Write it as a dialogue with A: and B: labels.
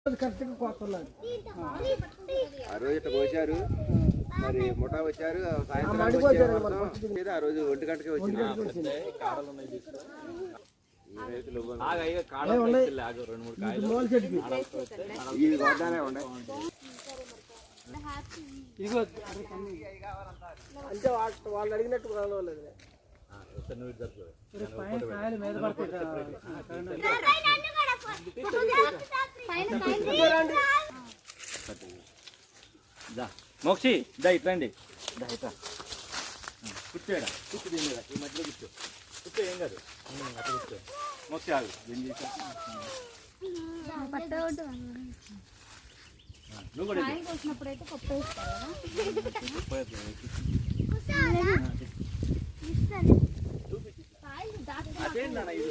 A: ఆ రోజు ఇట్లా కోసారు, మరి ముఠా వచ్చారు, సాయంత్రం ఆ రోజు 1 గంటకే వచ్చింది. ఇవి వద్దానే ఉండే
B: అంటే వాళ్ళు అడిగినట్టు
C: మోక్షి దా ఇట్రండి, కూర్చోడా కూర్చో, దీని మీద ఈ మధ్యలో కూర్చో, కూర్చో, ఏం కాదు, అట్లా కూర్చో. మోక్షి ఆగు, దీన్ని నువ్వు కూడా
D: వచ్చినప్పుడైతే పప్పు
C: అదేంటన్నా ఇది